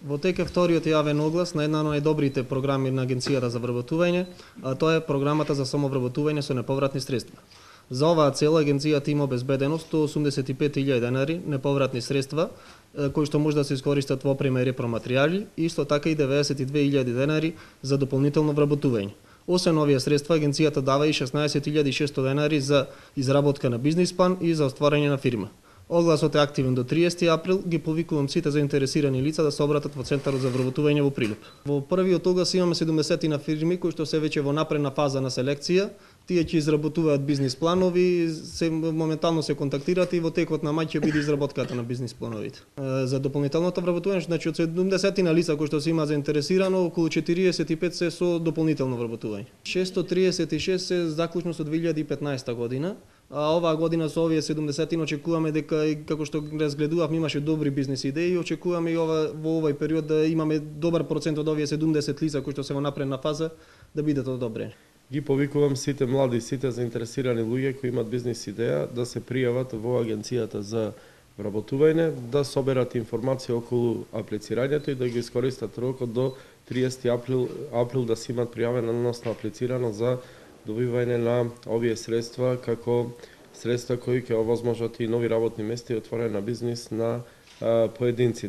Во тек е вториот јавен оглас на една од најдобрите програми на Агенцијата за вработување, а тоа е програмата за самовработување со неповратни средства. За оваа цел агенцијата има обезбедено 185.000 денари неповратни средства кои што може да се искористат во опрема и репроматеријали и исто така и 92.000 денари за дополнително вработување. Освен овие средства, агенцијата дава и 16.600 денари за изработка на бизнис план и за остварање на фирма. Огласот е активен до 30 април, ги повикувам сите заинтересирани лица да се обратат во Центарот за вработување во Прилеп. Во првиот оглас имаме 70 на фирми кои што се веќе во напредна фаза на селекција. Тие ќе изработуваат бизнис планови, моментално се контактираат и во текот на мај ќе биде изработката на бизнис плановите. За дополнителното вработување, значи од 70 на лица кои што се има заинтересирано, околу 45 се со дополнително вработување. 636 се заклучно со 2015 година. А оваа година со овие 70 очекуваме дека, како што разгледувавме, имаше добри бизнис идеи и очекуваме и во овој период да имаме добар процент од овие 70 лица кои што се во напредна фаза да бидат одобрени. Ги повикувам сите млади, сите заинтересирани луѓе кои имат бизнис идеја да се пријават во Агенцијата за вработување, да соберат информација околу аплицирањето и да ги искористат рокот до 30 април да се имат пријавено, односно аплицирано за добивање на овие средства како средства кои ќе овозможат и нови работни места и отворање на бизнис на поединци.